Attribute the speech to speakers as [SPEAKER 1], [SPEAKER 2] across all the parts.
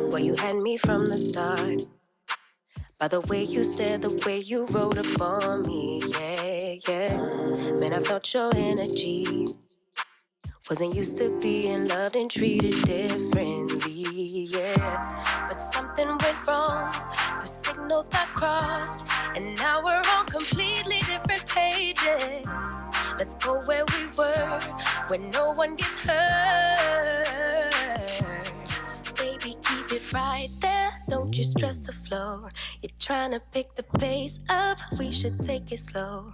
[SPEAKER 1] Well, you had me from the start. By the way you stared, the way you wrote up on me, yeah. Man, I felt your energy. Wasn't used to being loved and treated differently, yeah. But something went wrong, the signals got crossed, and now we're on completely different pages. Let's go where we were, where no one gets hurt. Baby, keep it right there, don't you stress the flow. You're trying to pick the pace up, we should take it slow.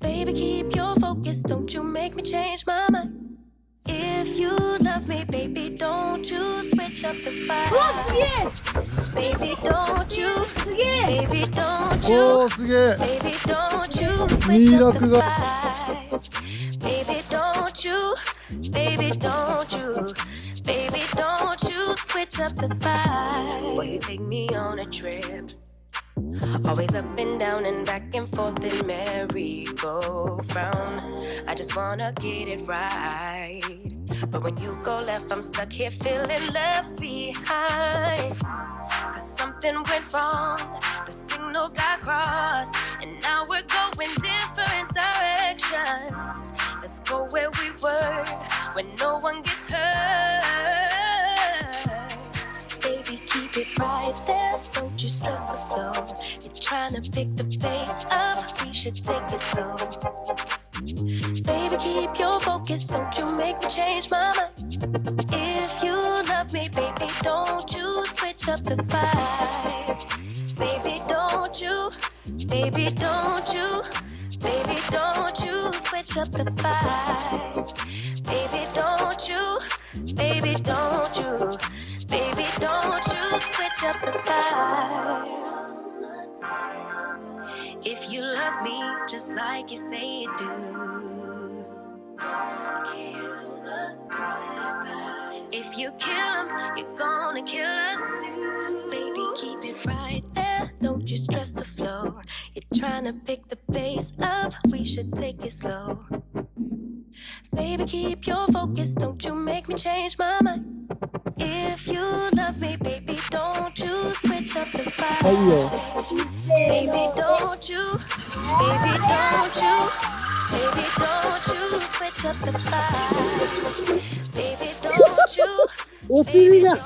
[SPEAKER 1] Baby, keep your focus, don't you make me change my mind. If you love me, baby, don't you switch up the vibe. Baby, don't you, baby, don't you, baby, don't you switch up the vibe. Baby, don't you, baby, don't you, baby, don't you switch up the vibe. Boy, you take me on a trip. Always up and down and back and forth in merry-go-round. I just wanna get it right. But when you go left, I'm stuck here feeling left behind. Cause something went wrong, the signals got crossed, and now we're going different directions. Let's go where we were, when no one gets hurt. Baby, keep it right there, don't you stress the flow. You're trying to pick the pace up, we should take it slow. Baby, keep your focus, don't you make me change my mind. If you love me, baby, don't you switch up the vibe. Baby, don't you, baby, don't you, baby, don't you switch up the vibe. Baby, don't you, baby, don't you, baby, don't you switch up the vibe. If you love me just like you say you do, don't kill the vibe. If you kill him, you're gonna kill us too. Baby, keep it right there, don't you stress the flow. You're trying to pick the pace up, we should take it slow. Baby, keep your focus, don't you make me change my mind. If you love me, baby, don't you switch up the vibe. Baby, don't you, baby, don't you, baby, don't you switch up the vibe. Baby, don't you,
[SPEAKER 2] お尻が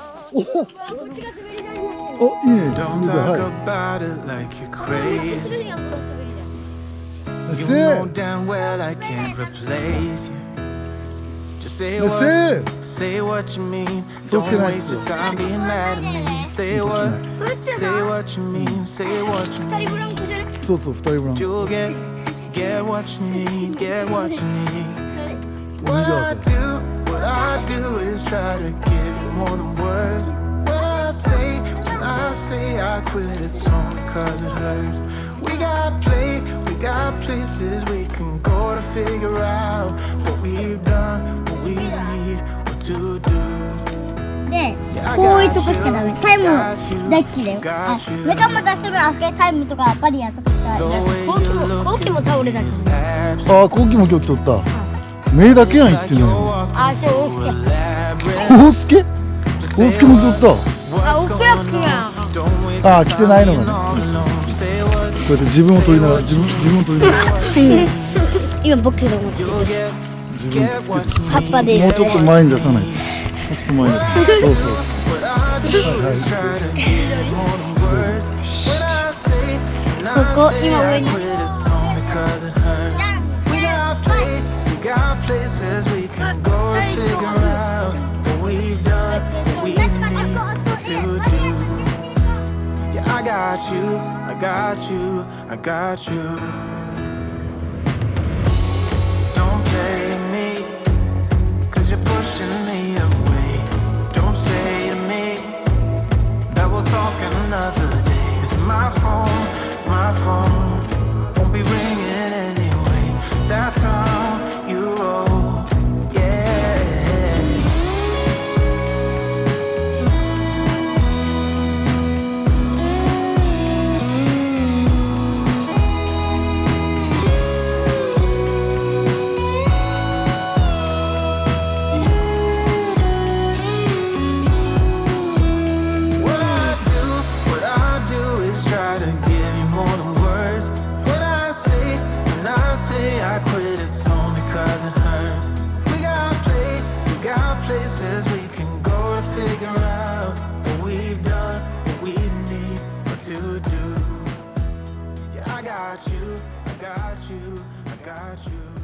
[SPEAKER 3] Don't talk about it like you're crazy. You know damn well I can't replace you. Just say what you mean. Don't waste your time being mad at me. Say what you mean. Say what you mean.
[SPEAKER 2] そうそう、二人分
[SPEAKER 3] You'll get what you need. Get what you need. What I do is try to give you more than words. When I say I quit, it's only cause it hurts. We got places we can go to figure out what we've done, what we need, what to do.
[SPEAKER 4] で、こういうとこしかダメ。タイム大好きだよ。仲間とすぐあそこでタイムとかバリアとかしたら。コウキも倒れだけど。
[SPEAKER 2] ああ、コウキも今日来とった。目だけやん言ってんのよ。
[SPEAKER 4] あ、そう、
[SPEAKER 2] 大助も来とった。
[SPEAKER 4] あ、オクラックやん。
[SPEAKER 2] ああ、来てないのがね。こうやって自分を撮りながら、自分を撮りながら。
[SPEAKER 4] 今僕が持ってる。葉っぱで。
[SPEAKER 2] もうちょっと前に出さないと。もうちょっと前に出さないと。そうそう。
[SPEAKER 4] ここ今上に。
[SPEAKER 3] I got you, I got you, I got you. Don't play me, cause you're pushing me away. Don't say to me that we'll talk another day. Cause my phone won't be ringing anyway. That's how you roll, yeah. got you, I got you, I got you.